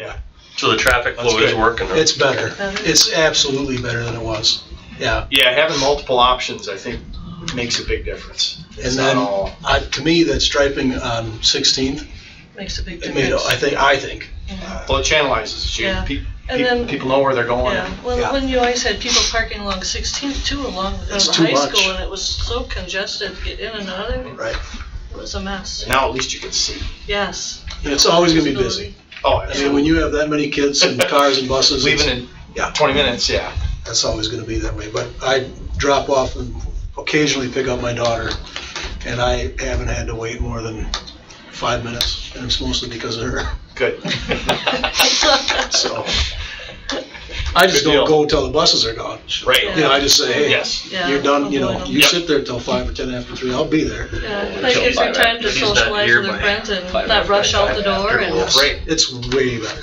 Yeah. So the traffic flow is working. It's better. It's absolutely better than it was. Yeah. Yeah, having multiple options, I think, makes a big difference. And then, to me, that striping on 16th, Makes a big it difference. made, I think. Well, it channelizes you. Yeah. And then- People know where they're going. Yeah, well, when you always had people parking along 16th too, along the It's too high much. school, and it was so congested to get in and out of there, Right. it was a mess. Now at least you can see. Yes. And it's always going to be busy. Oh, I mean, when you have that many kids and cars and buses, leaving in 20 minutes, yeah. that's always going to be that way. But I drop off and occasionally pick up my daughter, and I haven't had to wait more than 5 minutes, and it's mostly because of her. Good. So I just Good deal. don't go until the buses are gone. Right. You know, I just say, hey, Yes. Yeah, you're done. You know, avoid 'em. you sit there till 5 or 10 after 3. I'll be there. Yeah, that gives her time to He's not socialize here with her by friends and not rush out the door. And Yes, Great. it's way better.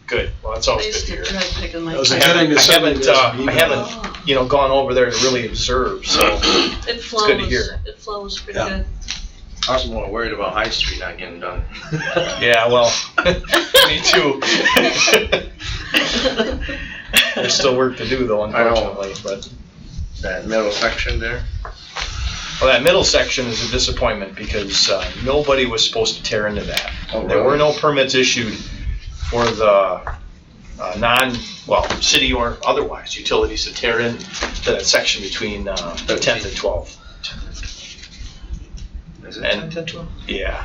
Good. Well, that's I always used good to to hear. try picking my That was a kids. good thing to say. I haven't, gone over there to really observe, so. It flows. good to hear. It flows pretty Yeah. good. I was more worried about High Street not getting done. Yeah, well, me too. There's still work to do though, unfortunately, but. That middle section there. Well, that middle section is a disappointment because nobody was supposed to tear into that. Oh, There were really? no permits issued for the city or otherwise, utilities to tear in to that section between 10th and 12th. Is it And- 10 to 12? Yeah,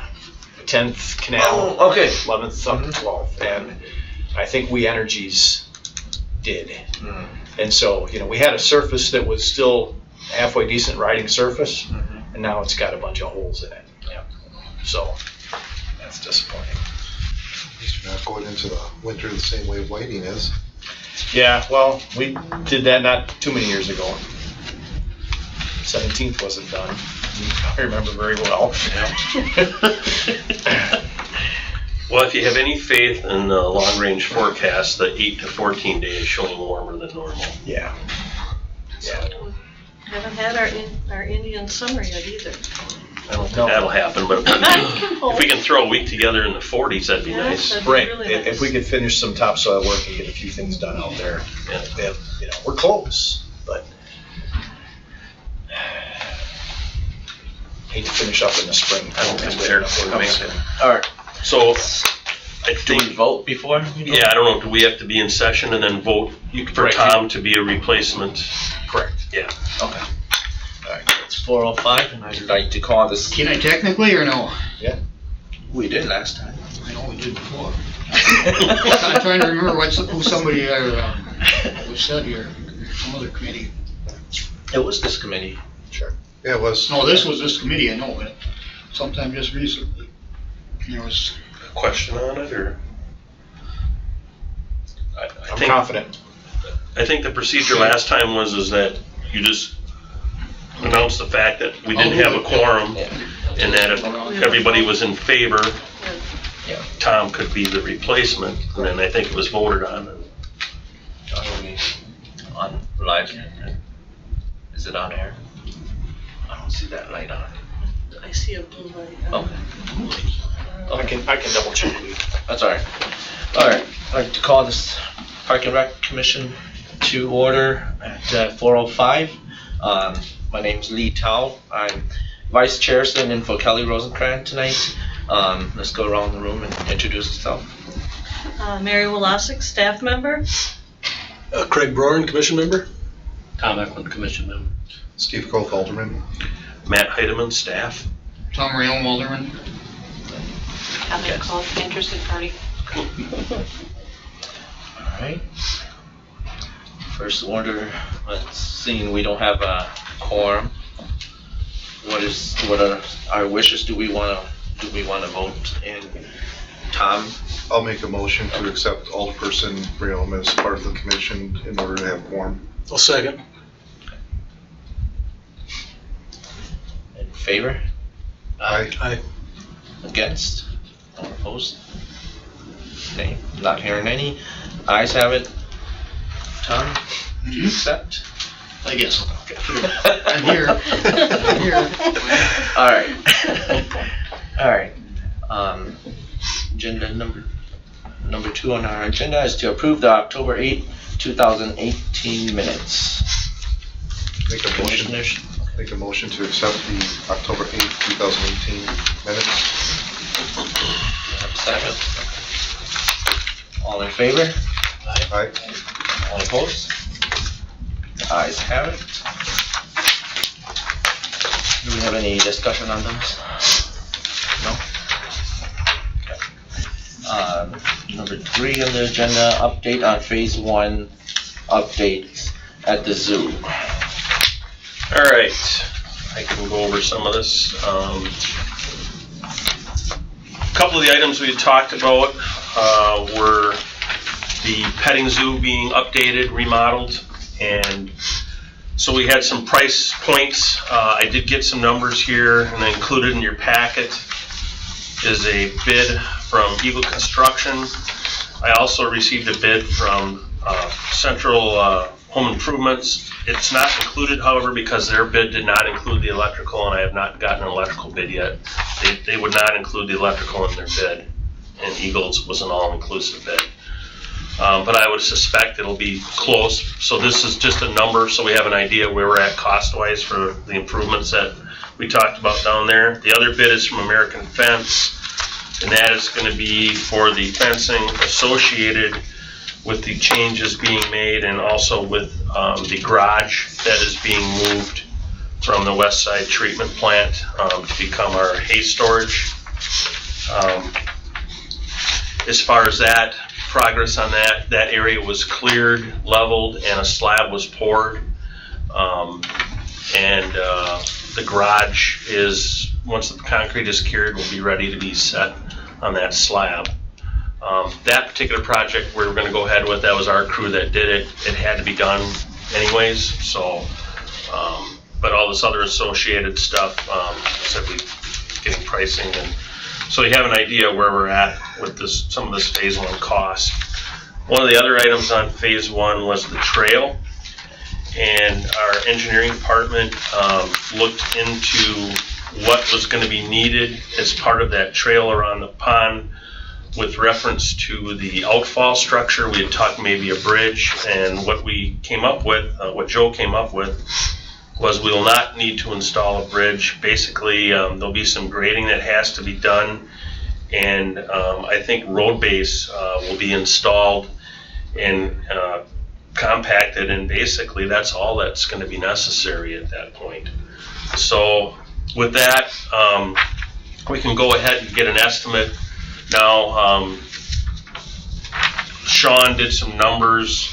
10th Canal, Oh, okay. 11th up to 12th, and I think We Energies did. Mhm. And so, we had a surface that was still halfway decent riding surface, and now it's got a bunch of holes in it. Yeah. So, that's disappointing. At least you're not going into the winter the same way Whiting is. Yeah, well, we did that not too many years ago. 17th wasn't done. I remember very well. Well, if you have any faith in the long-range forecast, the 8 to 14 days showing warmer than normal. Yeah. Yeah. Haven't had our Indian summer yet either. I don't think No. that'll happen, but if we can throw a week together in the 40s, that'd be Yeah, nice. that'd be Right, really nice. if we could finish some topsoil work and get a few things done out there, then, we're close, but hate to finish up in the spring. I don't think they're gonna make it. All right. So, I Do we think, vote before? yeah, I don't know, do we have to be in session and then vote for Right. Tom to be a replacement? Correct. Yeah. Okay. All right. It's 4:05, and I'd like to call this. Can I technically or no? We did last time. I know we did before. I'm trying to remember who somebody was said here, some other committee. It was this committee. Yeah, it was. No, this was this committee, I know, but sometime just recently. There was, Question on it, or? I'm confident. I think the procedure last time is that you just announce the fact that we didn't have a quorum, and that if everybody was in favor, Yeah. Tom could be the replacement, and then I think it was voted on. Are we on live? Is it on air? I don't see that light on. I see a blue light. Okay. I can double check. That's all right. All right. I'd like to call this Park and Rec Commission to order at 4:05. My name's Lee Tao. I'm Vice Chairman in for Kelly Rosenkrantz tonight. Let's go around the room and introduce yourself. Mary Wolosik, staff member. Craig Broren, commission member. Tom Eklund, commission member. Steve Koch, Alderman. Matt Heidemann, staff. Tom Rayl, Alderman. Kathy Cole, interested party. All right. First order, let's see, we don't have a quorum. What are our wishes? Do we want to vote in? Tom? I'll make a motion to accept Alderperson Realm as part of the commission in order to have quorum. I'll second. In favor? Aye. Aye. Against? Or opposed? Okay, not hearing any. Ayes have it. Tom, do you accept? I guess. I'm here. I'm here. All right. All right. Agenda number number 2 on our agenda is to approve the October 8, 2018 minutes. Make a motion, Commissioners, make a motion to accept the October 8th, 2018 minutes. have a second. All in favor? Aye. All opposed? The ayes have it. Do we have any discussion on those? No? Okay. Number 3 on the agenda, update on phase 1 updates at the zoo. All right, I can go over some of this. A couple of the items we had talked about were the petting zoo being updated, remodeled, and so we had some price points. I did get some numbers here, and included in your packet is a bid from Eagle Construction. I also received a bid from Central Home Improvements. It's not included, however, because their bid did not include the electrical, and I have not gotten an electrical bid yet. They would not include the electrical in their bid, and Eagles was an all-inclusive bid. But I would suspect it'll be close. So this is just a number, so we have an idea where we're at cost-wise for the improvements that we talked about down there. The other bid is from American Fence, and that is going to be for the fencing associated with the changes being made, and also with the garage that is being moved from the West Side Treatment Plant to become our hay storage. As far as that, progress on that area was cleared, leveled, and a slab was poured. The garage is, once the concrete is cured, will be ready to be set on that slab. That particular project we're going to go ahead with, that was our crew that did it. It had to be done anyways, so, but all this other associated stuff, so we getting pricing, and so you have an idea where we're at with this, some of this phase 1 cost. One of the other items on phase 1 was the trail, and our engineering department looked into what was going to be needed as part of that trail around the pond with reference to the outfall structure. We had talked maybe a bridge, and what we came up with, what Joe came up with, was we will not need to install a bridge. Basically, there'll be some grading that has to be done, and I think road base will be installed and compacted, and basically that's all that's going to be necessary at that point. So with that, we can go ahead and get an estimate. Now, Sean did some numbers,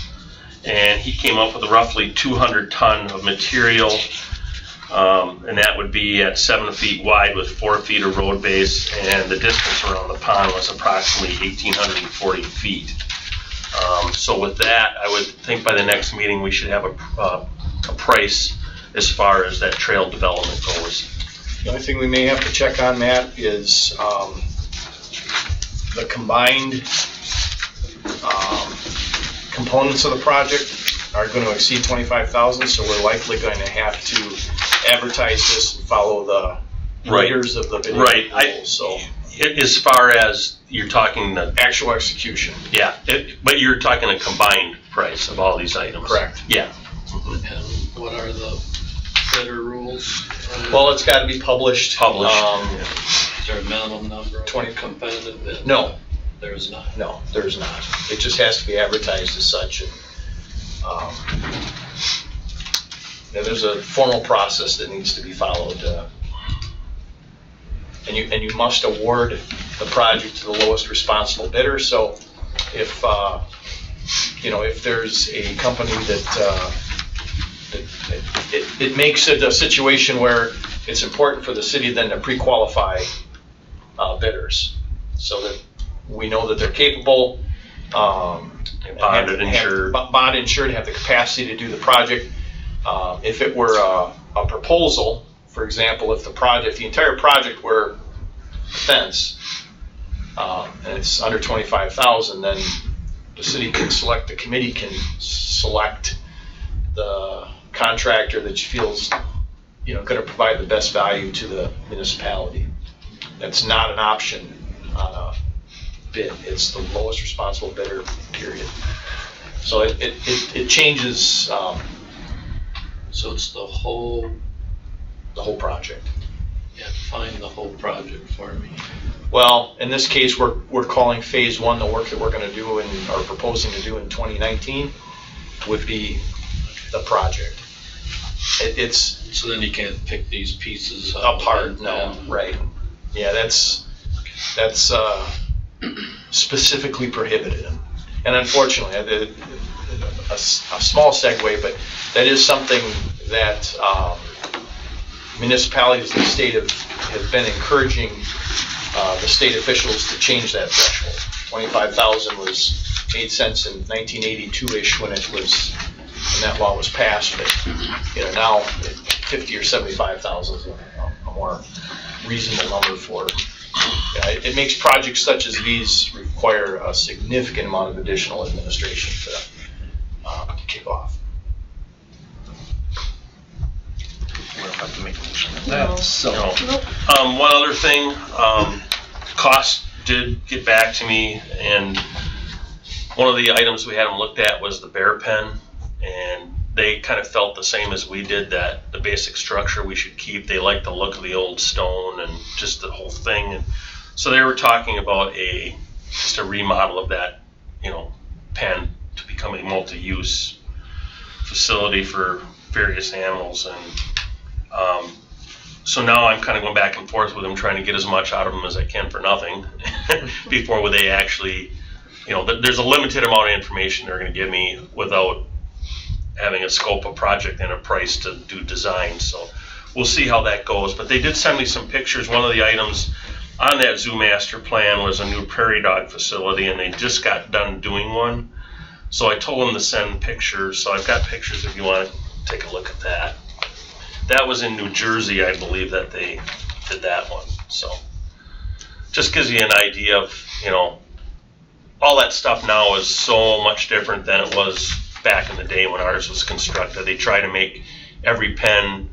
and he came up with a roughly 200 ton of material, and that would be at 7 feet wide with 4 feet of road base, and the distance around the pond was approximately 1,840 feet. So with that, I would think by the next meeting we should have a price as far as that trail development goes. The only thing we may have to check on, Matt, is the combined components of the project are going to exceed 25,000, so we're likely going to have to advertise this and follow the leaders of the bidding rules. So as far as you're talking the actual execution. Yeah, but you're talking a combined price of all these items. Correct. Yeah. And what are the bidder rules? Well, it's got to be published. Is there a minimum number of 20 competitive bids? No. There is not. No, there's not. It just has to be advertised as such. And, there's a formal process that needs to be followed. And you must award the project to the lowest responsible bidder. So if if there's a company that it makes it a situation where it's important for the city then to pre-qualify bidders so that we know that they're capable, bonded, insured, have the capacity to do the project. If it were a proposal, for example, if the entire project were a fence, and it's under 25,000, then the city can select, the committee can select the contractor that feels, going to provide the best value to the municipality. That's not an option on a bid. It's the lowest responsible bidder, period. So it changes So it's the whole, the whole project. define the whole project for me. Well, in this case, we're calling phase one, the work that we're gonna do and are proposing to do in 2019 would be the project. It's So then you can't pick these pieces apart, no, right. Yeah, that's specifically prohibited. And unfortunately, a small segue, but that is something that municipalities in the state have been encouraging the state officials to change that threshold. 25,000 was made sense in 1982-ish when that law was passed, but now 50 or 75,000 is a more reasonable number for. It makes projects such as these require a significant amount of additional administration to kick off. We're about to make a motion on that, so. One other thing, cost did get back to me, and one of the items we had them looked at was the bear pen, and they kind of felt the same as we did, that the basic structure we should keep. They liked the look of the old stone and just the whole thing, and so they were talking about just a remodel of that, pen to become a multi-use facility for various animals, and so now I'm kind of going back and forth with them, trying to get as much out of them as I can for nothing before they actually, there's a limited amount of information they're going to give me without having a scope of project and a price to do design. So we'll see how that goes. But they did send me some pictures. One of the items on that zoo master plan was a new prairie dog facility, and they just got done doing one. So I told them to send pictures. So I've got pictures if you want to take a look at that. That was in New Jersey, I believe, that they did that one. So just gives you an idea of, all that stuff now is so much different than it was back in the day when ours was constructed. They try to make every pen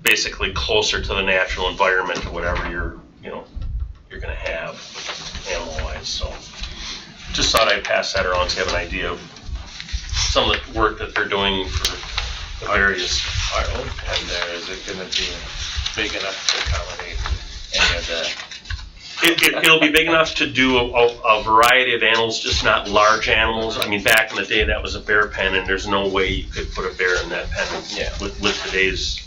basically closer to the natural environment or whatever you're going to have animal-wise. So just thought I'd pass that around to have an idea of some of the work that they're doing for the various. Our own pen there, is it gonna be big enough to accommodate any of the? It'll be big enough to do a variety of animals, just not large animals. I mean, back in the day, that was a bear pen, and there's no way you could put a bear in that pen with today's,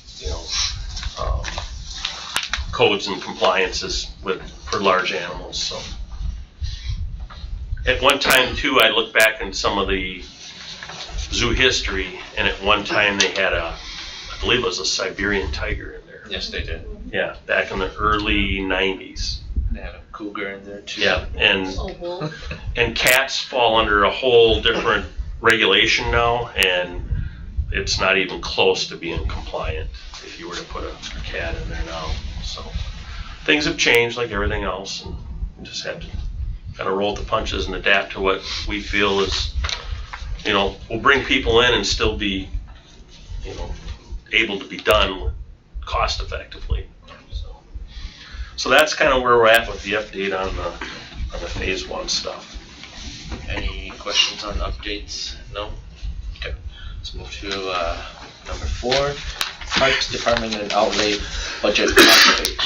codes and compliances for large animals. So at one time too, I looked back in some of the zoo history, and at one time they had I believe it was a Siberian tiger in there. Yes, they did. Yeah, back in the early 90s. They had a cougar in there too. Yeah, and A wolf. and cats fall under a whole different regulation now, and it's not even close to being compliant if you were to put a cat in there now. So things have changed like everything else, and we just have to kind of roll the punches and adapt to what we feel is, will bring people in and still be, able to be done cost effectively. So that's kind of where we're at with the update on the phase one stuff. Any questions on updates? No? Okay. Let's move to number 4, Parks Department and outlay budget update.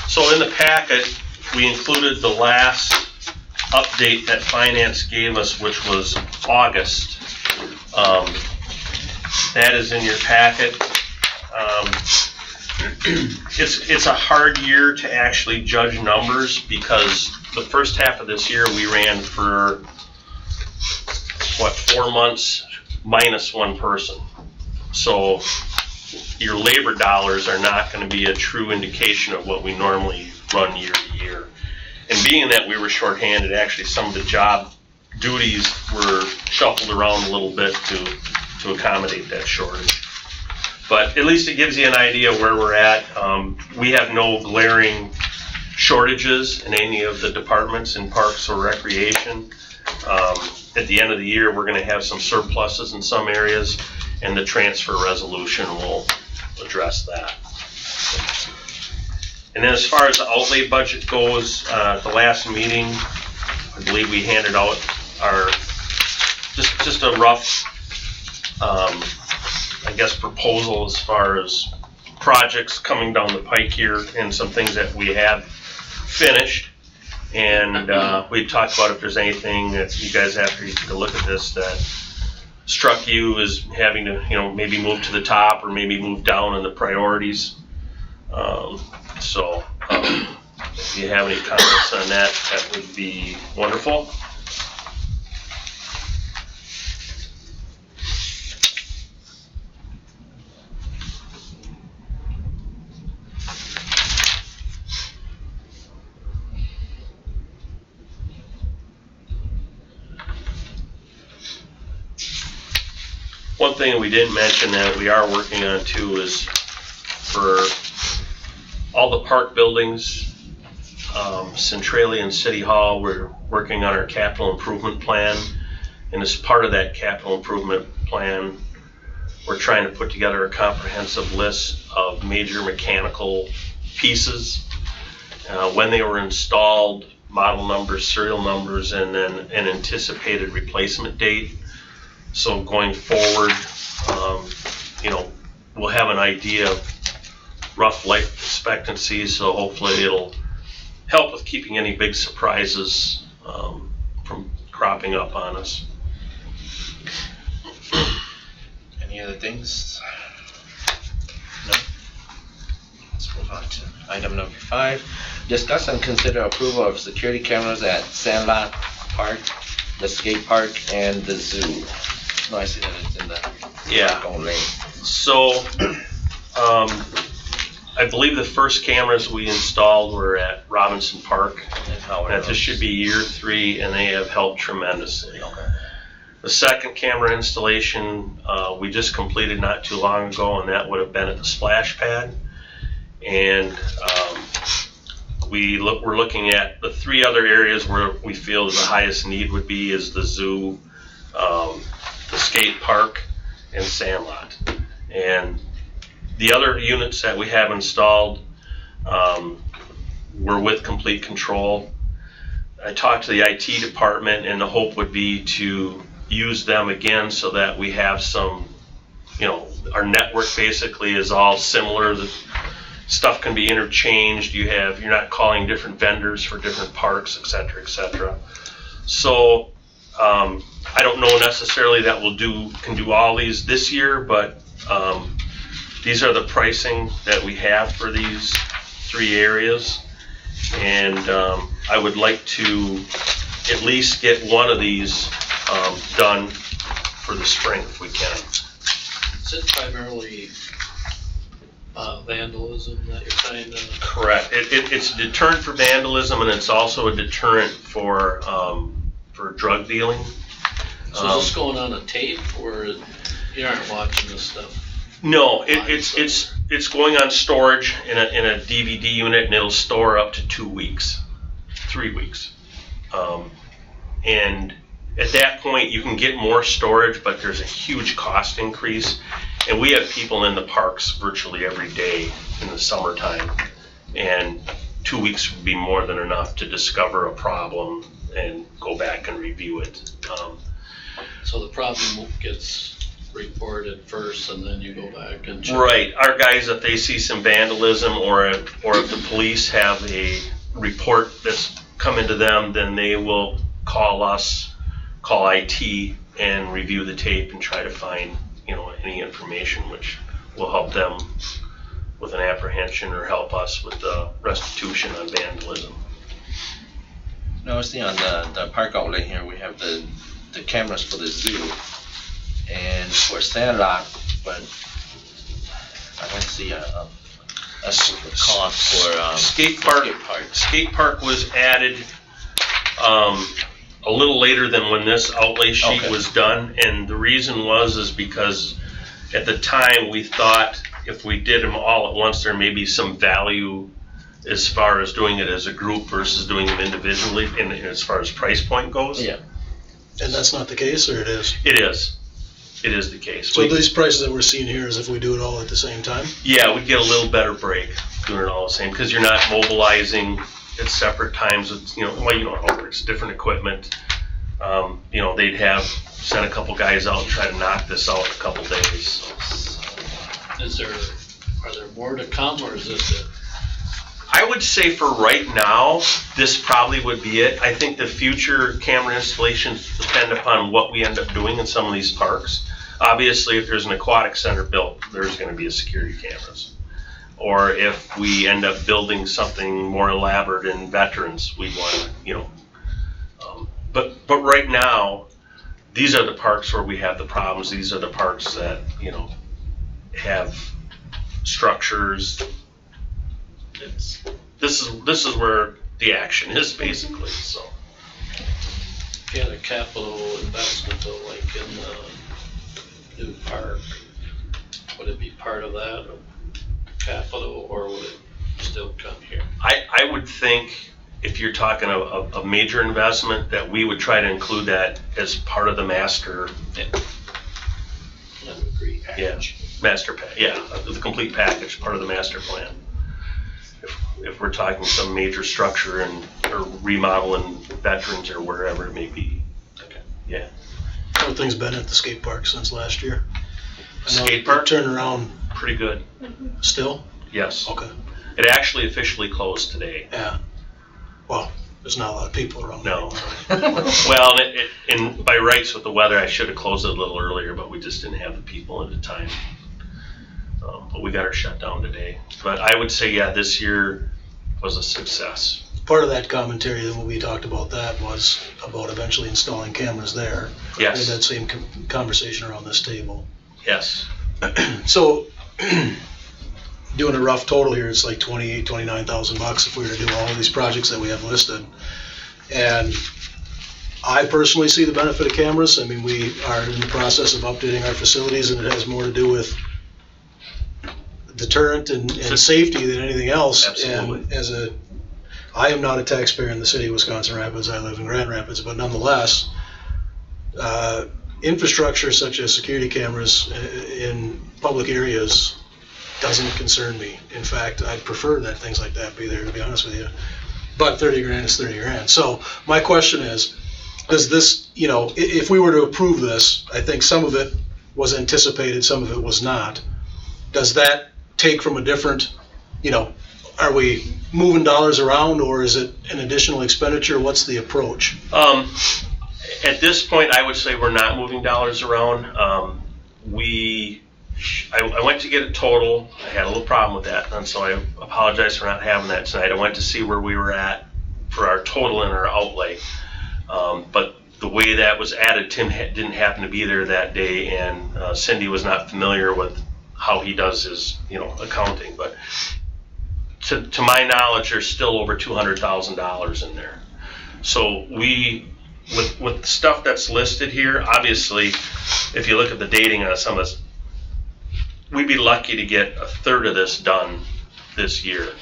So in the packet, we included the last update that finance gave us, which was August. That is in your packet. It's a hard year to actually judge numbers, because the first half of this year we ran for 4 months minus one person. So your labor dollars are not going to be a true indication of what we normally run year to year. And being that we were shorthanded, actually some of the job duties were shuffled around a little bit to accommodate that shortage. But at least it gives you an idea where we're at. We have no glaring shortages in any of the departments in Parks or Recreation. At the end of the year, we're going to have some surpluses in some areas, and the transfer resolution will address that. And then as far as the outlay budget goes, at the last meeting, I believe we handed out our, just a rough, I guess, proposal as far as projects coming down the pike here and some things that we have finished. And we talked about if there's anything that you guys, after you take a look at this, that struck you as having to, maybe move to the top or maybe move down in the priorities. If you have any comments on that, that would be wonderful. One thing we didn't mention that we are working on too is for all the park buildings, Centralia and City Hall, we're working on our capital improvement plan. And as part of that capital improvement plan, we're trying to put together a comprehensive list of major mechanical pieces, when they were installed, model numbers, serial numbers, and then an anticipated replacement date. So going forward, we'll have an idea of rough life expectancy, so hopefully it'll help with keeping any big surprises from cropping up on us. Any other things? No? Let's move on to item number 5. Discuss and consider approval of security cameras at Sandlot Park, the skate park, and the zoo. No, I see that it's in the park only. So, I believe the first cameras we installed were at Robinson Park. That this should be year 3, and they have helped tremendously. Okay. The second camera installation we just completed not too long ago, and that would have been at the splash pad. And we're looking at the 3 other areas where we feel the highest need would be is the zoo, the skate park, and Sandlot. And the other units that we have installed were with Complete Control. I talked to the IT department, and the hope would be to use them again so that we have some, our network basically is all similar. The stuff can be interchanged. You're not calling different vendors for different parks, et cetera, et cetera. So I don't know necessarily that can do all these this year, but these are the pricing that we have for these 3 areas, and I would like to at least get one of these done for the spring if we can. Is it primarily vandalism that you're trying to? Correct. It's a deterrent for vandalism, and it's also a deterrent for drug dealing. So is this going on a tape, or you aren't watching this stuff? No, it's going on storage in a DVD unit, and it'll store up to 2 weeks, 3 weeks. And at that point, you can get more storage, but there's a huge cost increase. And we have people in the parks virtually every day in the summertime, and 2 weeks would be more than enough to discover a problem and go back and review it. So the problem gets reported first, and then you go back and check. Right. Our guys, if they see some vandalism, or if the police have a report that's come into them, then they will call us, call IT, and review the tape and try to find any information which will help them with an apprehension or help us with the restitution on vandalism. Noticing on the park outlet here, we have the cameras for the zoo and for Sandlot, but I don't see a cost for skate park. Skate park was added a little later than when this outlay sheet was done, and the reason is because at the time we thought if we did them all at once, there may be some value as far as doing it as a group versus doing them individually, and as far as price point goes. Yeah. And that's not the case, or it is? It is. It is the case. So these prices that we're seeing here is if we do it all at the same time? Yeah, we get a little better break doing it all the same, because you're not mobilizing at separate times. It's, you know how it works, different equipment. They'd send a couple guys out and try to knock this out in a couple days. Are there more to come, or is this it? I would say for right now, this probably would be it. I think the future camera installations depend upon what we end up doing in some of these parks. Obviously, if there's an aquatic center built, there's going to be a security cameras. Or if we end up building something more elaborate in veterans, we want to, But right now, these are the parks where we have the problems. These are the parks that, have structures. This is where the action is, basically. So. If you had a capital investment though, like in the new park, would it be part of that capital, or would it still come here? I would think if you're talking a major investment, that we would try to include that as part of the master. I would agree. The complete package, part of the master plan. If we're talking some major structure or remodeling veterans or wherever it may be. Okay. Yeah. How have things been at the skate park since last year? Skate park? Turned around Pretty good. still? Yes. Okay. It actually officially closed today. Yeah. Well, there's not a lot of people around. No. anymore. Well, and by rights with the weather, I should have closed it a little earlier, but we just didn't have the people at the time. But we got her shut down today. But I would say, this year was a success. Part of that commentary that we talked about that was about eventually installing cameras there. Yes. We had that same conversation around this table. Yes. So, doing a rough total here, it's like $29,000 if we were to do all of these projects that we have listed. And I personally see the benefit of cameras. I mean, we are in the process of updating our facilities, and it has more to do with deterrent and safety than anything else. Absolutely. And I am not a taxpayer in the city of Wisconsin Rapids. I live in Grand Rapids, but nonetheless, infrastructure such as security cameras in public areas doesn't concern me. In fact, I'd prefer that things like that be there, to be honest with you. But 30 grand is 30 grand. So my question is, does this, if we were to approve this, I think some of it was anticipated, some of it was not. Does that take from a different, are we moving dollars around, or is it an additional expenditure? What's the approach? At this point, I would say we're not moving dollars around. I went to get a total. I had a little problem with that, and so I apologize for not having that tonight. I went to see where we were at for our total and our outlay. But the way that was added, Tim didn't happen to be there that day, and Cindy was not familiar with how he does his, accounting. But to my knowledge, there's still over $200,000 in there. So with the stuff that's listed here, obviously, if you look at the dating on some of this, we'd be lucky to get a third of this done this year.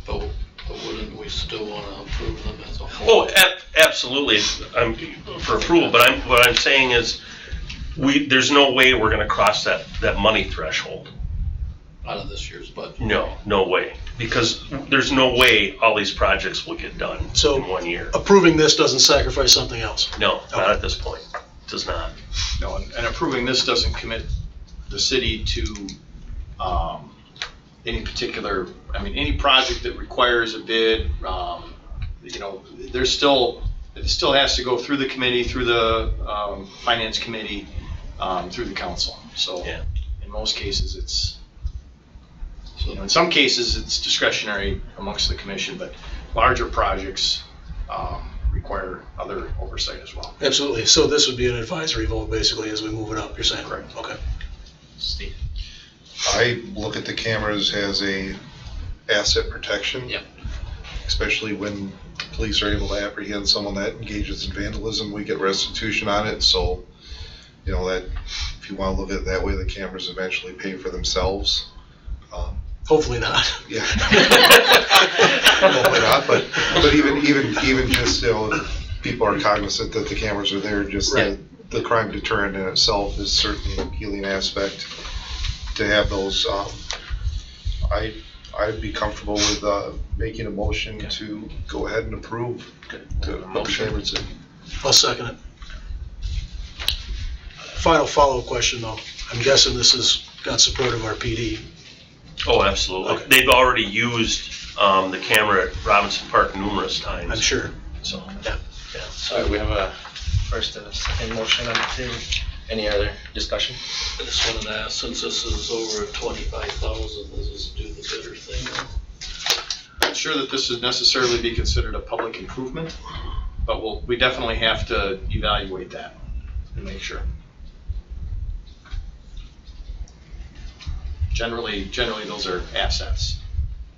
But wouldn't we still want to approve them as a whole? Oh, absolutely, for approval. But what I'm saying is, there's no way we're going to cross that money threshold. Out of this year's budget? No way. Because there's no way all these projects will get done in 1 year. Approving this doesn't sacrifice something else? No, not at this point. It does not. No, and approving this doesn't commit the city to any particular, any project that requires a bid, it still has to go through the committee, through the finance committee, through the council. So yeah. In most cases, in some cases it's discretionary amongst the commission, but larger projects require other oversight as well. Absolutely. So this would be an advisory vote basically as we move it up, you're saying? Correct. Okay. Steve? I look at the cameras as a asset protection. Yep. Especially when police are able to apprehend someone that engages in vandalism, we get restitution on it. So, that if you want to look at it that way, the cameras eventually pay for themselves. Hopefully not. Yeah. Hopefully not, but even just, people are cognizant that the cameras are there just right. the crime deterrent in itself is certainly a healing aspect to have those. I'd be comfortable with making a motion to go ahead and approve to put the cameras in. I'll second it. Final follow-up question, though. I'm guessing this has got support of our PD. Oh, absolutely. Okay. They've already used the camera at Robinson Park numerous times. I'm sure. So, Yeah. So we have a first and a second motion on the table. Any other discussion? I just wanted to ask, since this is over 25,000, does this do the bidder thing? Not sure that this would necessarily be considered a public improvement, but we definitely have to evaluate that and make sure. Generally those are assets,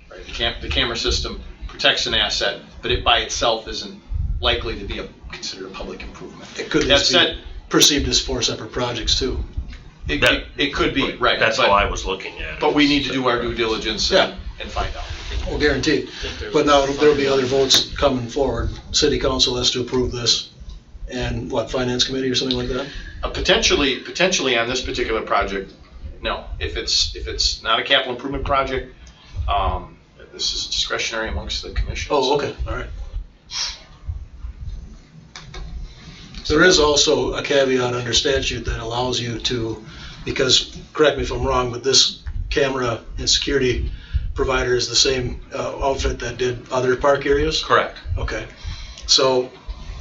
right? The camera system protects an asset, but it by itself isn't likely to be considered a public improvement. It could That just said, be perceived as 4 separate projects, too. it could be, right. That's but- how I was looking at it. But we need to do our due diligence and find out. Well, guaranteed. But now there'll be other votes coming forward. City council has to approve this. And what, finance committee or something like that? Potentially on this particular project, no. If it's not a capital improvement project, this is discretionary amongst the commission. Oh, okay, all right. There is also a caveat under statute that allows you to, because, correct me if I'm wrong, but this camera and security provider is the same outfit that did other park areas? Correct. Okay. So,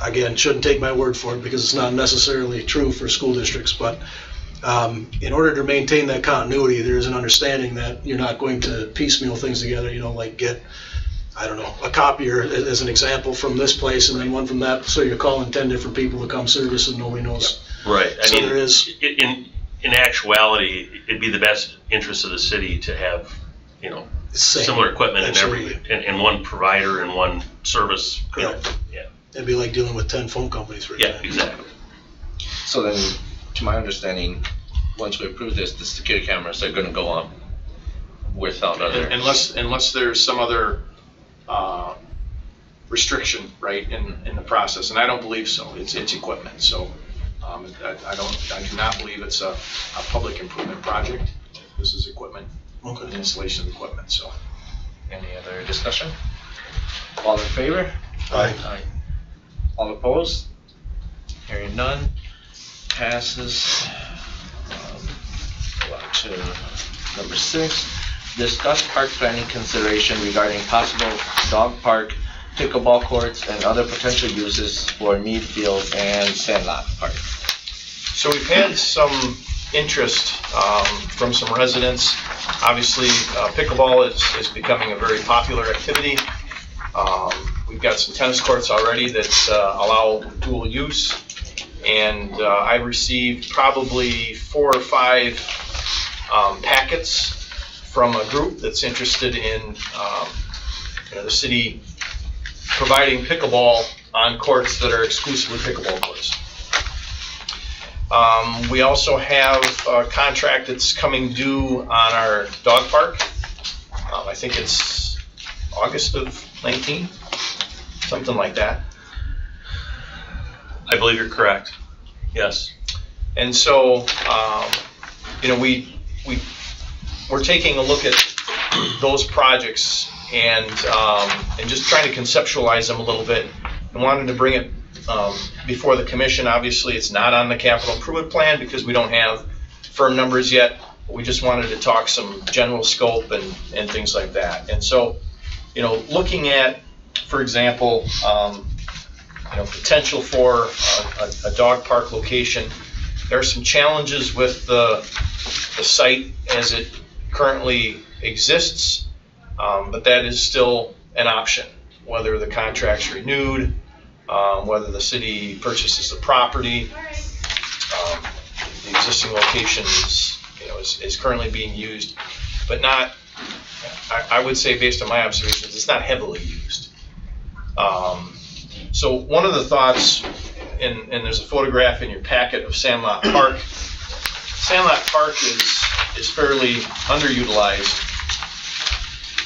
again, shouldn't take my word for it because it's not necessarily true for school districts, but in order to maintain that continuity, there is an understanding that you're not going to piecemeal things together, like get, I don't know, a copier as an example from this place and then one from that, so you're calling 10 different people to come service and nobody knows. Right. I So mean, there is- in actuality, it'd be the best interest of the city to have, Same. similar equipment Absolutely. in one provider and one service. Correct. Yeah. It'd be like dealing with 10 phone companies for Yeah, example. exactly. So then, to my understanding, once we approve this, the security cameras are gonna go up without other. Unless there's some other restriction, right, in the process, and I don't believe so. It's equipment, so I do not believe it's a public improvement project. This is equipment, Okay. installation of equipment. So Any other discussion? All in favor? Aye. All opposed? Hearing none, passes. Go on to number 6. Discuss park planning consideration regarding possible dog park, pickleball courts, and other potential uses for Mead Field and Sandlot Park. So we've had some interest from some residents. Obviously, pickleball is becoming a very popular activity. We've got some tennis courts already that allow dual use. And I received probably 4 or 5 packets from a group that's interested in the city providing pickleball on courts that are exclusively pickleball courts. We also have a contract that's coming due on our dog park. I think it's August of 19, something like that. I believe you're correct. Yes. And so, we're taking a look at those projects and just trying to conceptualize them a little bit and wanted to bring it before the commission. Obviously, it's not on the capital improvement plan because we don't have firm numbers yet. But we just wanted to talk some general scope and things like that. And so, looking at, for example, potential for a dog park location, there are some challenges with the site as it currently exists, but that is still an option, whether the contract's renewed, whether the city purchases the property. The existing location is currently being used, but not, I would say based on my observations, it's not heavily used. So one of the thoughts, and there's a photograph in your packet of Sandlot Park. Sandlot Park is fairly underutilized,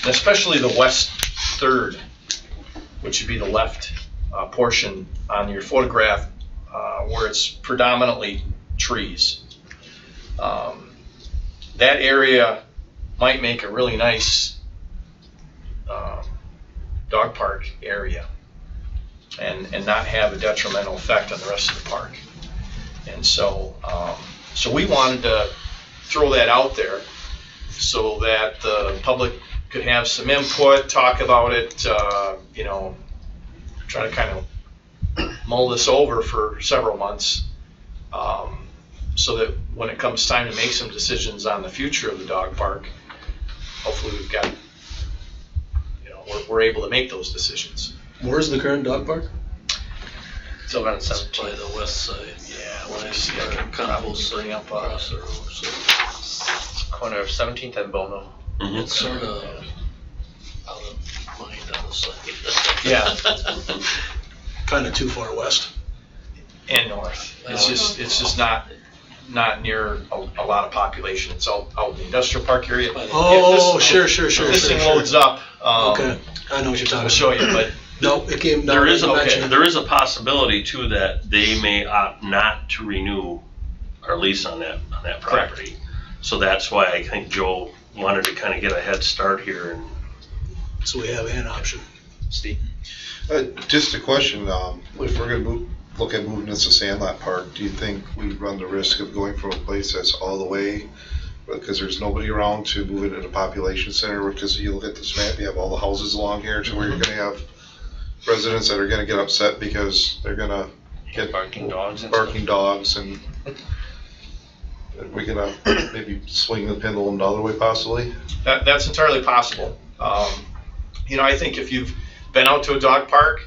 and especially the west third, which would be the left portion on your photograph, where it's predominantly trees. That area might make a really nice dog park area and not have a detrimental effect on the rest of the park. And so we wanted to throw that out there so that the public could have some input, talk about it, try to kind of mull this over for several months, so that when it comes time to make some decisions on the future of the dog park, hopefully we've got, we're able to make those decisions. Where's the current dog park? It's over on By 17th. the west side. Yeah, When let I me see see, I can probably bring up, across the road, so Corner of 17th and Bono. it's sort of out of mind on the side. Yeah. Kind of too far west. and north. It's just not near a lot of population. It's out in the industrial park area. Oh, sure. This thing loads up. Okay, I know what you're talking I'll about. show you, but No, it came. no, There is you mentioned it. there is a possibility too that they may opt not to renew our lease on that property. So that's why I think Joe wanted to kind of get a head start here. And So we have an option. Steve? Just a question, if we're gonna look at moving this to Sandlot Park, do you think we run the risk of going from a place that's all the way, because there's nobody around, to move it in a population center? Because you look at this map, you have all the houses along here, to where you're gonna have residents that are gonna get upset because they're gonna get Barking dogs and barking dogs, and we're gonna maybe swing the pendulum the other way possibly. that's entirely possible. I think if you've been out to a dog park,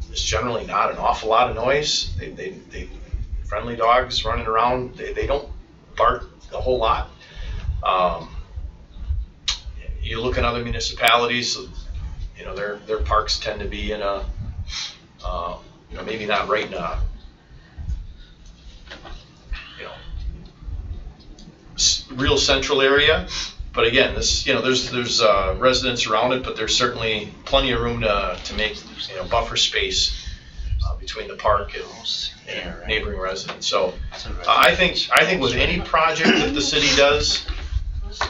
there's generally not an awful lot of noise. They friendly dogs running around. They don't bark a whole lot. You look at other municipalities, their parks tend to be in a, maybe not right in a, real central area. But again, this, there's residents around it, but there's certainly plenty of room to make, buffer space between the park and neighboring residents. So I think with any project that the city does,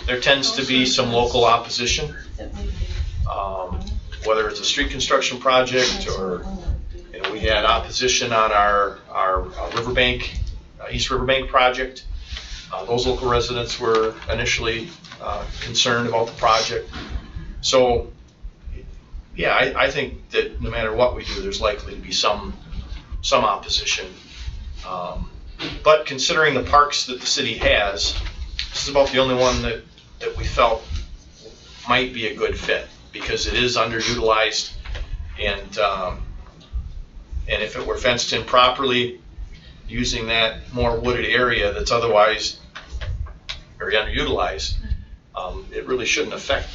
there tends to be some local opposition, whether it's a street construction project or, we had opposition on our Riverbank, East Riverbank project. Those local residents were initially concerned about the project. So, yeah, I think that no matter what we do, there's likely to be some opposition. But considering the parks that the city has, this is about the only one that we felt might be a good fit, because it is underutilized, and if it were fenced in properly, using that more wooded area that's otherwise very underutilized, it really shouldn't affect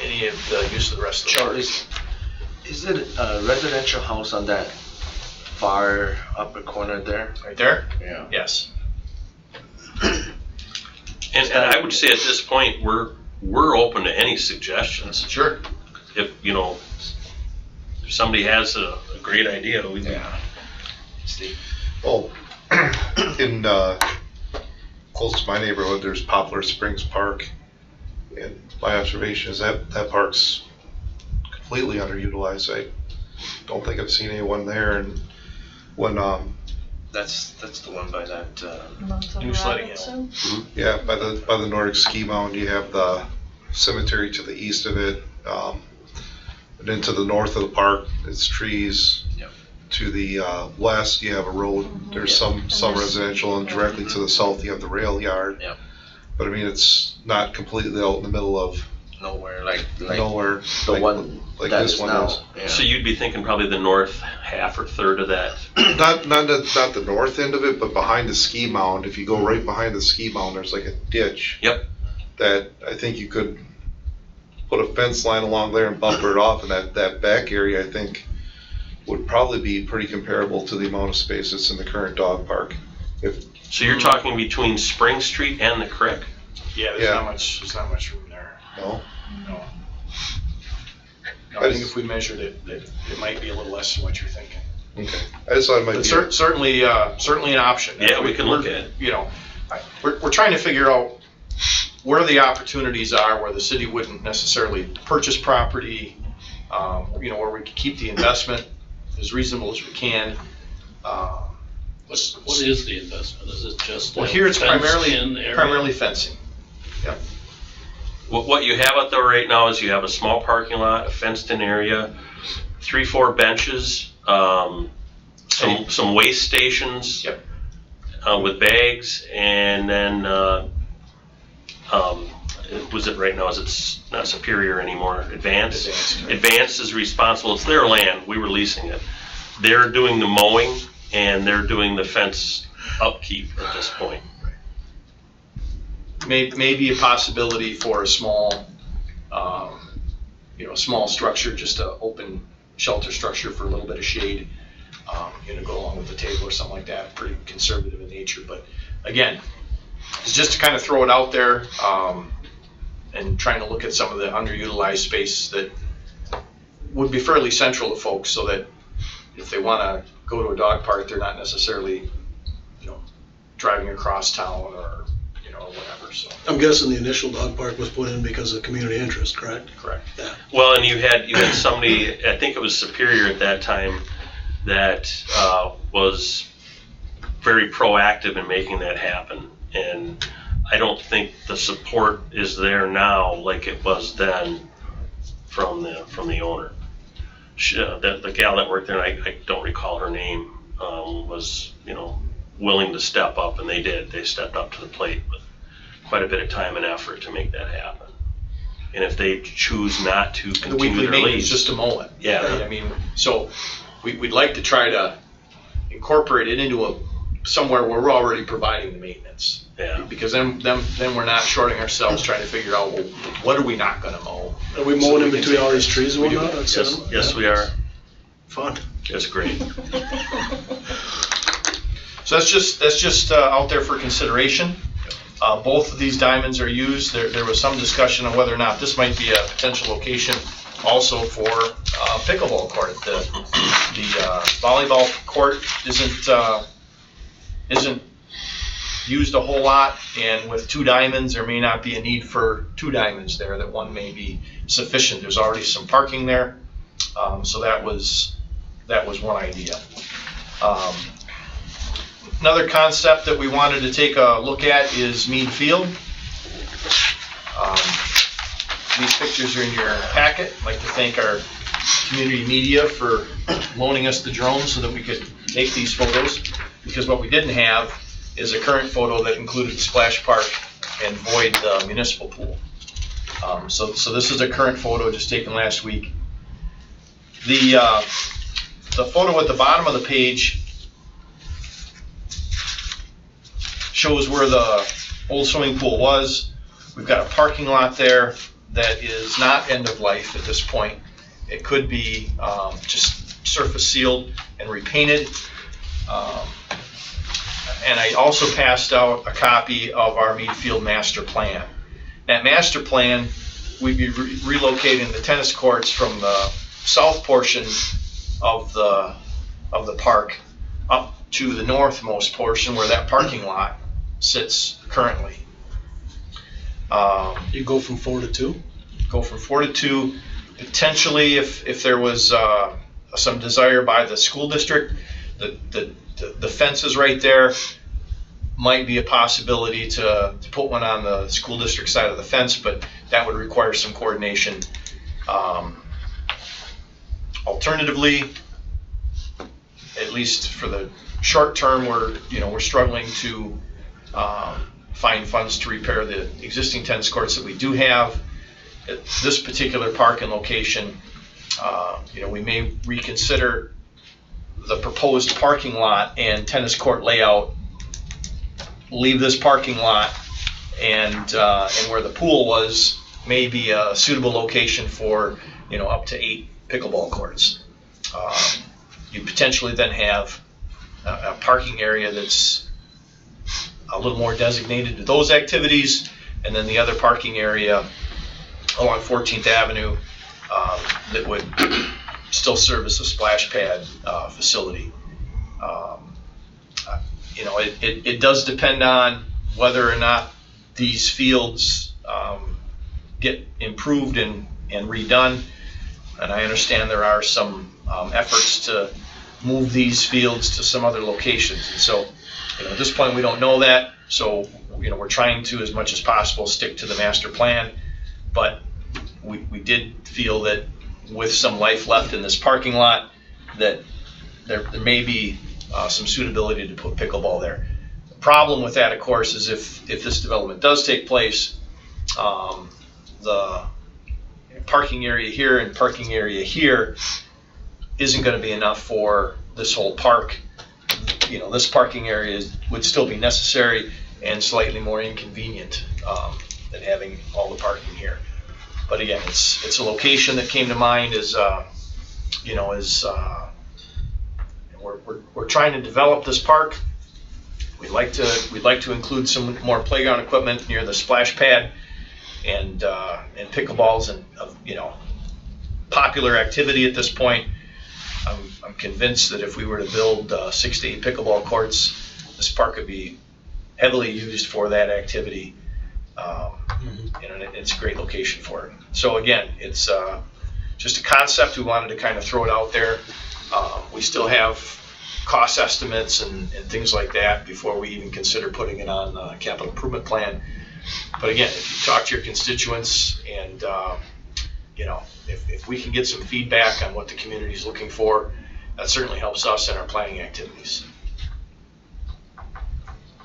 any of the use of the rest of the park. Is it a residential house on that far upper corner there? Right there? Yeah. Yes. and I would say at this point we're open to any suggestions. Sure. If if somebody has a great idea, we can. Yeah. Steve? Well, in close to my neighborhood, there's Poplar Springs Park, and my observation is that park's completely underutilized. I don't think I've seen anyone there, and when That's the one by that. New Sledding Hill. yeah, by the Nordic Ski Mound, you have the cemetery to the east of it, and then to the north of the park, it's trees. Yep. To the west, you have a road. There's some residential, and directly to the south, you have the rail yard. Yep. But I mean, it's not completely out in the middle of Nowhere, like nowhere. the like, one like that this is one now. is. Yeah. So you'd be thinking probably the north half or third of that. Not the north end of it, but behind the ski mound. If you go right behind the ski mound, there's like a ditch. Yep. That I think you could put a fence line along there and buffer it off, and that back area, I think, would probably be pretty comparable to the amount of space that's in the current dog park. So you're talking between Spring Street and the creek? Yeah, there's not much room there. No. No, I think if we measured it, it might be a little less than what you're thinking. Okay. I just thought it might But be. certainly an option. Yeah, we can look at it. You know, we're trying to figure out where the opportunities are, where the city wouldn't necessarily purchase property, you know, where we can keep the investment as reasonable as we can. What is the investment? Is it just? Well, here it's fenced-in area? primarily fencing. What you have out there right now is you have a small parking lot, a fenced-in area, 3-4 benches, some waste stations. Yep. With bags, and then was it right now? Is it not Superior anymore? Advanced. Advanced is responsible. It's their land. We were leasing it. They're doing the mowing and they're doing the fence upkeep at this point. Maybe a possibility for a small, you know, small structure, just an open shelter structure for a little bit of shade, you know, go along with the table or something like that. Pretty conservative in nature, but again, it's just to kind of throw it out there, and trying to look at some of the underutilized space that would be fairly central to folks, so that if they want to go to a dog park, they're not necessarily, you know, driving across town or, you know, whatever. So I'm guessing the initial dog park was put in because of community interest, correct? correct. Yeah. Well, and you had somebody, I think it was Superior at that time, that was very proactive in making that happen. And I don't think the support is there now like it was then from the owner. The gal that worked there, I don't recall her name, was, you know, willing to step up, and they did. They stepped up to the plate with quite a bit of time and effort to make that happen. And if they choose not to The continue weekly their maintenance lease, just to mow it. Yeah. Right? I mean, so we'd like to try to incorporate it into somewhere where we're already providing the maintenance. yeah. Because then we're not shorting ourselves trying to figure out, well, what are we not going to mow? Are we mowing in between all these trees and We do. whatnot? That's Yes, we are. Fun. That's great. So that's just out there for consideration. Both of these diamonds are used. There was some discussion on whether or not this might be a potential location also for pickleball court. The volleyball court isn't used a whole lot, and with 2 diamonds, there may not be a need for 2 diamonds there. That one may be sufficient. There's already some parking there, so that was one idea. Another concept that we wanted to take a look at is Mead Field. These pictures are in your packet. I'd like to thank our community media for loaning us the drone so that we could take these photos, because what we didn't have is a current photo that included the splash park and void the municipal pool. So this is a current photo just taken last week. The photo at the bottom of the page shows where the old swimming pool was. We've got a parking lot there that is not end of life at this point. It could be just surface sealed and repainted. And I also passed out a copy of our Mead Field master plan. That master plan, we'd be relocating the tennis courts from the south portion of the park up to the northmost portion where that parking lot sits currently. You go from 4 to 2? Go from 4 to 2. Potentially, if there was some desire by the school district, the fences right there might be a possibility to put one on the school district side of the fence, but that would require some coordination. Alternatively, at least for the short term, we're struggling to find funds to repair the existing tennis courts that we do have. At this particular park and location, we may reconsider the proposed parking lot and tennis court layout, leave this parking lot, and where the pool was may be a suitable location for up to 8 pickleball courts. You potentially then have a parking area that's a little more designated to those activities, and then the other parking area along 14th Avenue that would still serve as a splash pad facility. It does depend on whether or not these fields get improved and redone. And I understand there are some efforts to move these fields to some other locations. And so, at this point, we don't know that. So, we're trying to, as much as possible, stick to the master plan. But we did feel that with some life left in this parking lot, that there may be some suitability to put pickleball there. The problem with that, of course, is if this development does take place, the parking area here and parking area here isn't going to be enough for this whole park. This parking area would still be necessary and slightly more inconvenient than having all the parking here. But again, it's a location that came to mind as we're trying to develop this park. We'd like to include some more playground equipment near the splash pad and pickleballs and popular activity at this point. I'm convinced that if we were to build 6 to 8 pickleball courts, this park could be heavily used for that activity. It's a great location for it. So again, it's just a concept. We wanted to kind of throw it out there. We still have cost estimates and things like that before we even consider putting it on the capital improvement plan. But again, if you talk to your constituents and if we can get some feedback on what the community is looking for, that certainly helps us in our planning activities.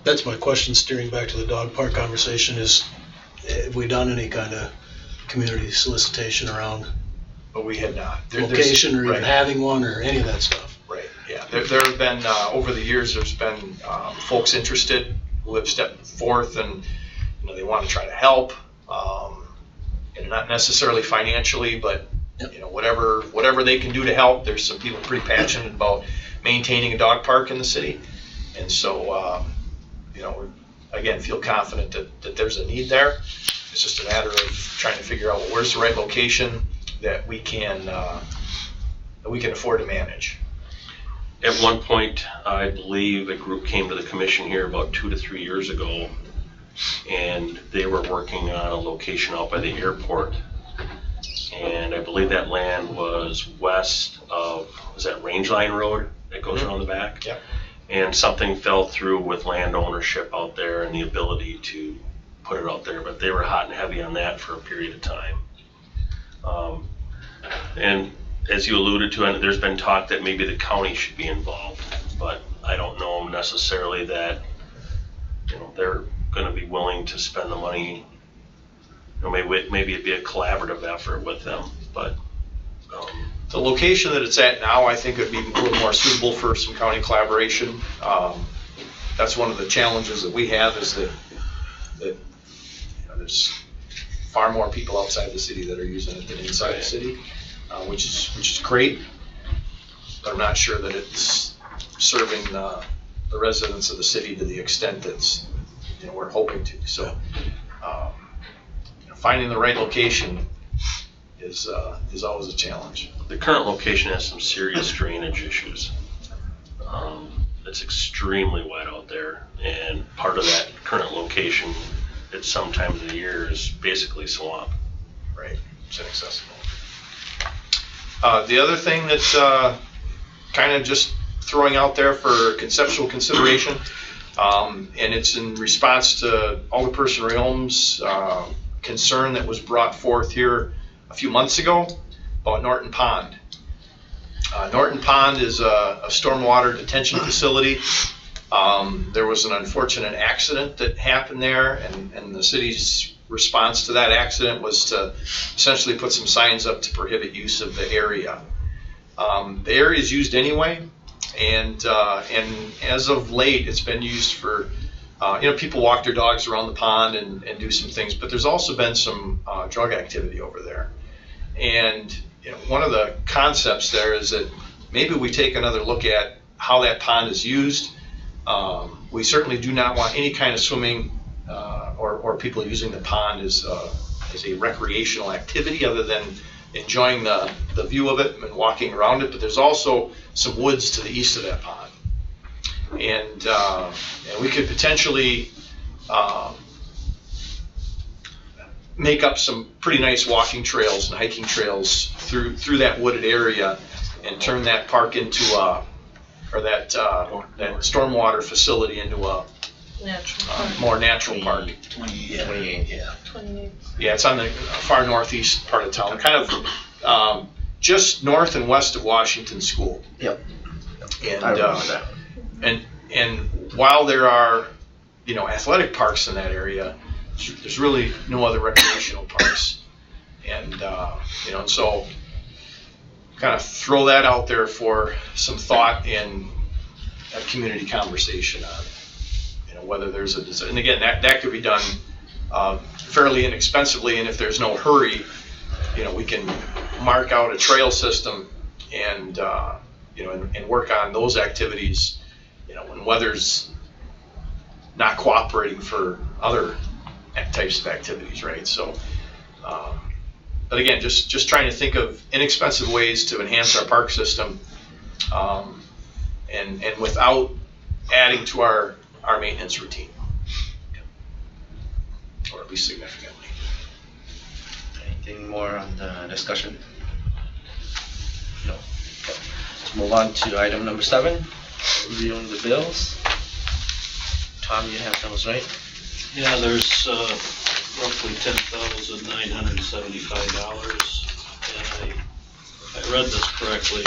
That's my question, steering back to the dog park conversation, is have we done any kind of community solicitation around But we had not. location or even right. having one or any of that stuff? Right, yeah. There have been, over the years, there's been folks interested who have stepped forth and they want to try to help, and not necessarily financially, but whatever they can do to help. There's some people pretty passionate about maintaining a dog park in the city, and so we again feel confident that there's a need there. It's just a matter of trying to figure out where's the right location that we can afford to manage. At one point, I believe a group came to the commission here about 2 to 3 years ago, and they were working on a location out by the airport. And I believe that land was west of, was that Range Line Road that goes around the back? Yep. And something fell through with land ownership out there and the ability to put it out there, but they were hot and heavy on that for a period of time. And as you alluded to, and there's been talk that maybe the county should be involved, but I don't know necessarily that they're going to be willing to spend the money. Maybe it'd be a collaborative effort with them, but the location that it's at now, I think, would be a little more suitable for some county collaboration. That's one of the challenges that we have, is that there's far more people outside the city that are using it than inside the city, which is great. But I'm not sure that it's serving the residents of the city to the extent that's we're hoping to. So finding the right location is always a challenge. the current location has some serious drainage issues. It's extremely wet out there, and part of that current location at some times of the year is basically swamp. Right, it's inaccessible. The other thing that's kind of just throwing out there for conceptual consideration, and it's in response to Alderperson Realm's concern that was brought forth here a few months ago about Norton Pond. Norton Pond is a stormwater detention facility. There was an unfortunate accident that happened there, and the city's response to that accident was to essentially put some signs up to prohibit use of the area. The area is used anyway, and as of late, it's been used for, people walk their dogs around the pond and do some things, but there's also been some drug activity over there. And one of the concepts there is that maybe we take another look at how that pond is used. We certainly do not want any kind of swimming or people using the pond as a recreational activity other than enjoying the view of it and walking around it, but there's also some woods to the east of that pond. And we could potentially make up some pretty nice walking trails and hiking trails through that wooded area and turn that park into that stormwater facility into a Natural park. more natural park. 28, yeah. 28. Yeah, it's on the far northeast part of town, kind of just north and west of Washington School. Yep. And I remember that. and while there are, athletic parks in that area, there's really no other recreational parks. And and so kind of throw that out there for some thought and a community conversation on, whether there's a design. And again, that could be done fairly inexpensively, and if there's no hurry, we can mark out a trail system and and work on those activities, when weather's not cooperating for other types of activities, right? So, but again, just trying to think of inexpensive ways to enhance our park system, and without adding to our maintenance routine, or at least significantly. Anything more on the discussion? No. Okay. Let's move on to item number 7, reviewing the bills. Tom, you have those, right? Yeah, there's roughly $10,975, and I read this correctly.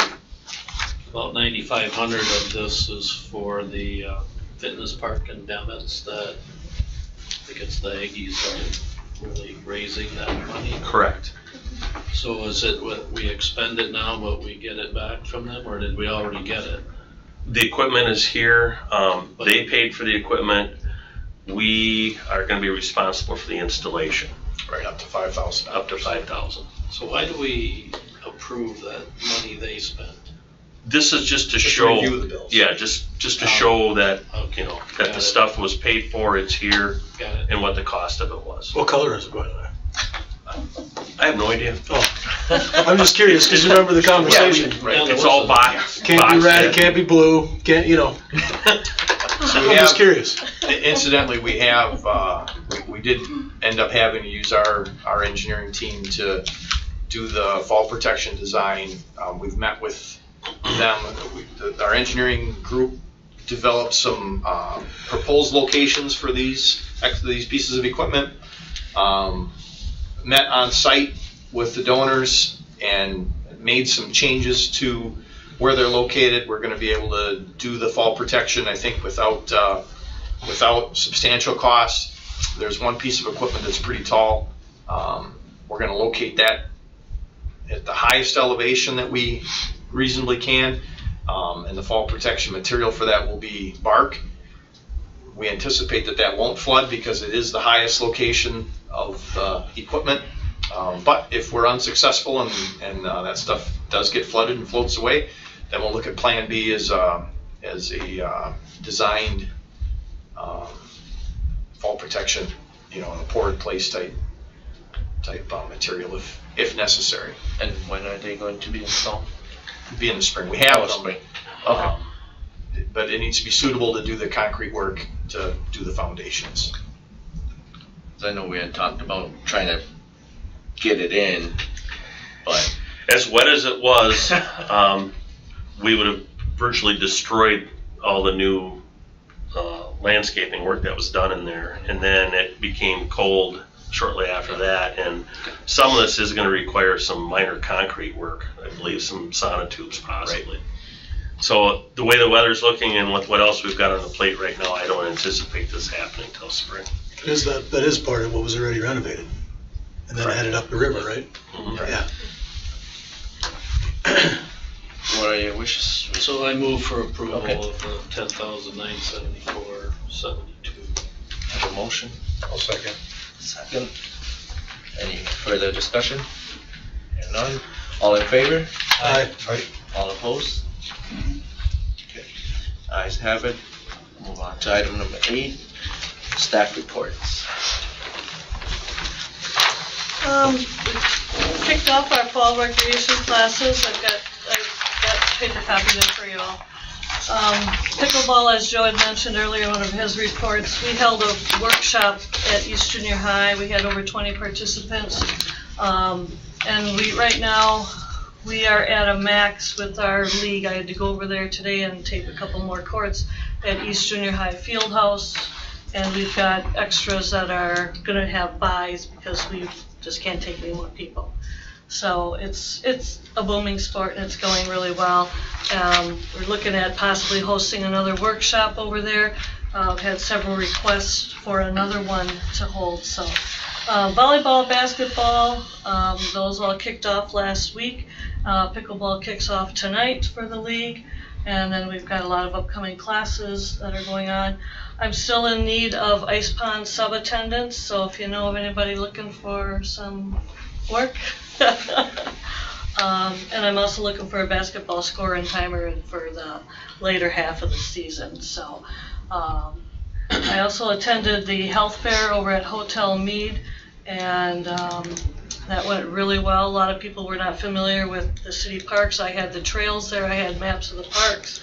About 9,500 of this is for the fitness park in Demuth that I think it's the Aggies are really raising that money. Correct. So is it what we expend it now, but we get it back from them, or did we already get it? The equipment is here. They paid for the equipment. We are going to be responsible for the installation. Right, up to $5,000. Up to $5,000. So why do we approve that money they spent? This is just to Just show. review the bills. Yeah, just to show that Okay. that Got the it. stuff was paid for. It's here, Got it. and what the cost of it was. What color is it, by the way? I have no idea. Oh, I'm just curious, because remember the conversation. Right. It's all boxed. Can't be red, it boxed can't be blue, can't, So we I'm just have, curious. incidentally, we have, we did end up having to use our engineering team to do the fall protection design. We've met with them. Our engineering group developed some proposed locations for these pieces of equipment. Met on site with the donors and made some changes to where they're located. We're going to be able to do the fall protection, I think, without substantial cost. There's one piece of equipment that's pretty tall. We're going to locate that at the highest elevation that we reasonably can, and the fall protection material for that will be bark. We anticipate that won't flood because it is the highest location of equipment. But if we're unsuccessful and that stuff does get flooded and floats away, then we'll look at Plan B as a designed fall protection, a pour-in place type material if necessary. And when are they going to be installed? Be in the spring. We have them. spring. Okay. But it needs to be suitable to do the concrete work to do the foundations. I know we had talked about trying to get it in, but As wet as it was, we would have virtually destroyed all the new landscaping work that was done in there. And then it became cold shortly after that. And some of this is going to require some minor concrete work, I believe, some sonotubes possibly. Right. So the way the weather's looking and with what else we've got on the plate right now, I don't anticipate this happening till spring. That is part of what was already renovated, and then added up the river, right? Mhm. Yeah. what are your wishes? So I move for approval Okay. of the 10,974.72. Have a motion? I'll second. Second. Any further discussion? Hearing none. All in favor? Aye. All opposed? Okay. Ayes have it. Move on to item number 8, staff reports. Kicked off our fall recreation classes. I've got paper copies there for you all. Pickleball, as Joe had mentioned earlier in one of his reports, we held a workshop at East Junior High. We had over 20 participants. And right now, we are at a max with our league. I had to go over there today and take a couple more courts at East Junior High Fieldhouse. And we've got extras that are gonna have buys because we just can't take any more people. So it's a booming sport and it's going really well. We're looking at possibly hosting another workshop over there. I've had several requests for another one to hold. So volleyball, basketball, those all kicked off last week. Pickleball kicks off tonight for the league. And then we've got a lot of upcoming classes that are going on. I'm still in need of ice pond sub-attendants, so if you know of anybody looking for some work. And I'm also looking for a basketball scorer and timer for the later half of the season. So I also attended the health fair over at Hotel Mead, and that went really well. A lot of people were not familiar with the city parks. I had the trails there, I had maps of the parks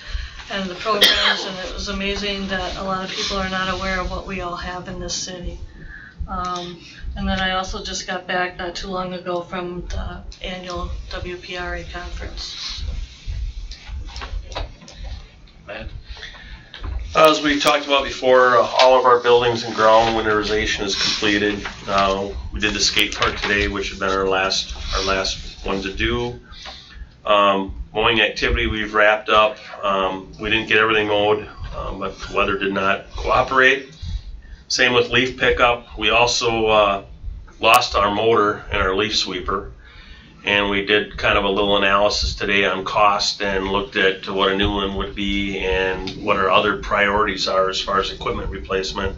and the programs, and it was amazing that a lot of people are not aware of what we all have in this city. And then I also just got back not too long ago from the annual WPRA conference. Matt? As we talked about before, all of our buildings and ground winterization is completed. We did the skate park today, which had been our last one to do. Mowing activity we've wrapped up. We didn't get everything mowed, but the weather did not cooperate. Same with leaf pickup. We also lost our motor and our leaf sweeper, and we did kind of a little analysis today on cost and looked at what a new one would be and what our other priorities are as far as equipment replacement.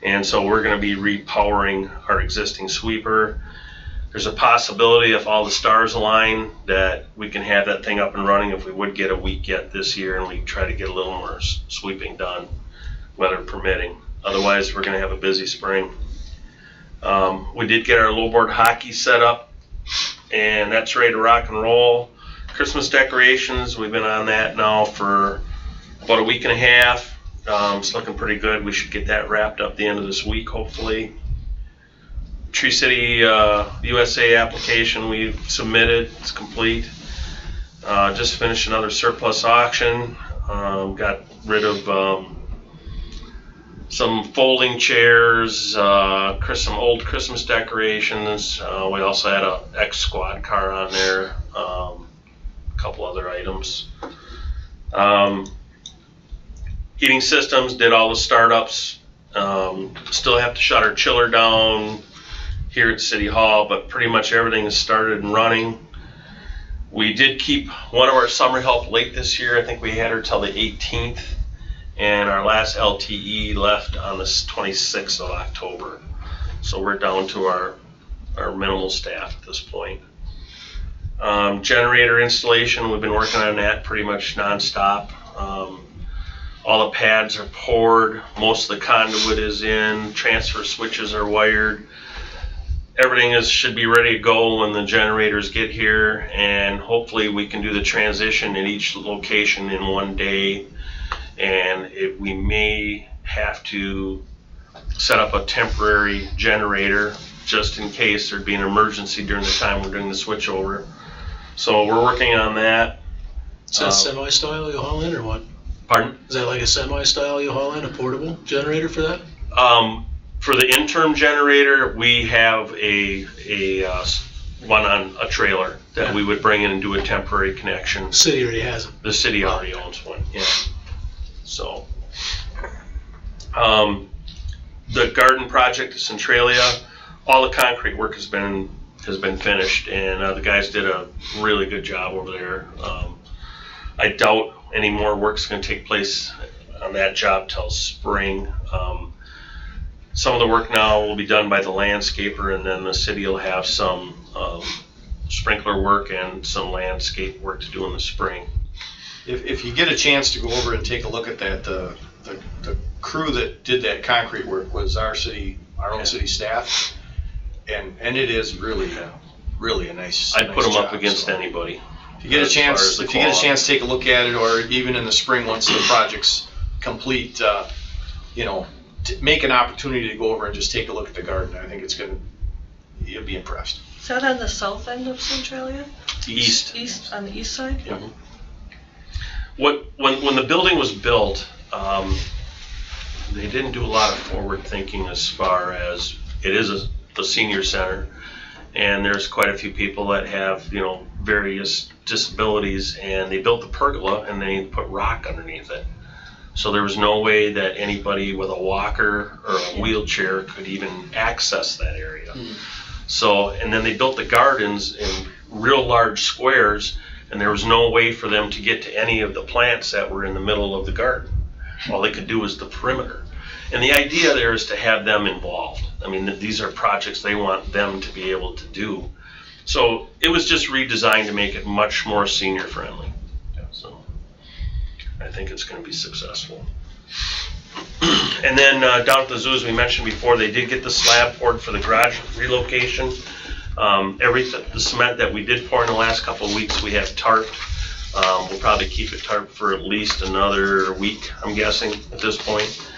And so we're going to be repowering our existing sweeper. There's a possibility, if all the stars align, that we can have that thing up and running if we would get a week yet this year and we try to get a little more sweeping done, weather permitting. Otherwise, we're going to have a busy spring. We did get our lowboard hockey set up, and that's ready to rock and roll. Christmas decorations, we've been on that now for about a week and a half. It's looking pretty good. We should get that wrapped up the end of this week, hopefully. Tree City USA application we've submitted. It's complete. Just finished another surplus auction. Got rid of some folding chairs, some old Christmas decorations. We also had a X-Squad car on there, a couple other items. Heating systems, did all the startups. Still have to shut our chiller down here at City Hall, but pretty much everything is started and running. We did keep one of our summer help late this year. I think we had her till the 18th. And our last LTE left on the 26th of October. So we're down to our minimal staff at this point. Generator installation, we've been working on that pretty much nonstop. All the pads are poured, most of the conduit is in, transfer switches are wired. Everything should be ready to go when the generators get here, and hopefully we can do the transition in each location in one day. And we may have to set up a temporary generator just in case there'd be an emergency during the time we're doing the switchover. So we're working on that. Is that semi-style you haul in or what? Pardon? Is that like a semi-style you haul in, a portable generator for that? For the interim generator, we have a one on a trailer that we would bring in and do a temporary connection. The city already has it. The city already owns one, yeah. So, the garden project at Centralia, all the concrete work has been finished, and the guys did a really good job over there. I doubt any more work's going to take place on that job till spring. Some of the work now will be done by the landscaper, and then the city will have some sprinkler work and some landscape work to do in the spring. If you get a chance to go over and take a look at that, the crew that did that concrete work was our own city staff. And it is really, really a nice. I'd put them up job, against so. anybody. If you get a as far chance, as the if you get a quality. chance, take a look at it, or even in the spring, once the project's complete, make an opportunity to go over and just take a look at the garden. I think you'll be impressed. Is that on the south end of Centralia? East. East, on the east side? Yeah. When the building was built, they didn't do a lot of forward thinking as far as it is a senior center, and there's quite a few people that have various disabilities, and they built the pergola and they put rock underneath it. So there was no way that anybody with a walker or a wheelchair could even access that area. So, and then they built the gardens in real large squares, and there was no way for them to get to any of the plants that were in the middle of the garden. All they could do was the perimeter. And the idea there is to have them involved. I mean, these are projects they want them to be able to do. So it was just redesigned to make it much more senior friendly. So I think it's going to be successful. And then down at the zoo, as we mentioned before, they did get the slab poured for the garage relocation. The cement that we did pour in the last couple of weeks, we have tarped. We'll probably keep it tarped for at least another week, I'm guessing, at this point,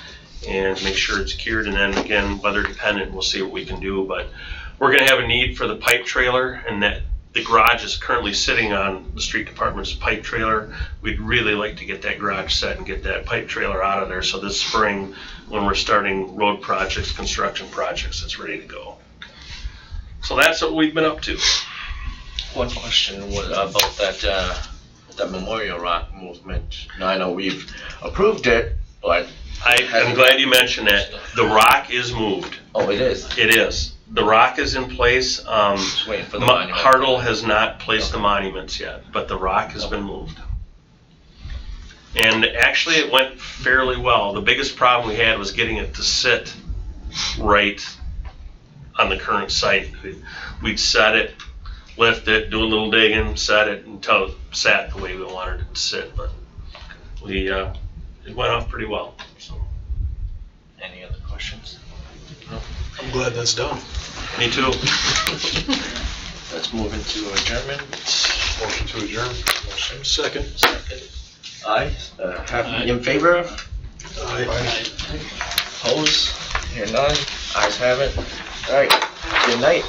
and make sure it's cured. And then again, weather dependent, we'll see what we can do. But we're going to have a need for the pipe trailer, and that the garage is currently sitting on the street department's pipe trailer. We'd really like to get that garage set and get that pipe trailer out of there, so this spring, when we're starting road projects, construction projects, it's ready to go. So that's what we've been up to. One question about that Memorial Rock movement. Now, I know we've approved it, but I'm glad you mentioned that. The rock is moved. oh, it is. It is. The rock is in place. Just waiting for the monument. Hartle has not placed the monuments yet, but the rock has been moved. And actually, it went fairly well. The biggest problem we had was getting it to sit right on the current site. We'd set it, lift it, do a little digging, set it until it sat the way we wanted it to sit. But it went off pretty well. So. Any other questions? I'm glad that's done. Me too. Let's move into adjournment. Motion to adjourn. Motion. Second. Aye. Have in favor of? Aye. Opposed? Hear none. Ayes have it. All right. Good night.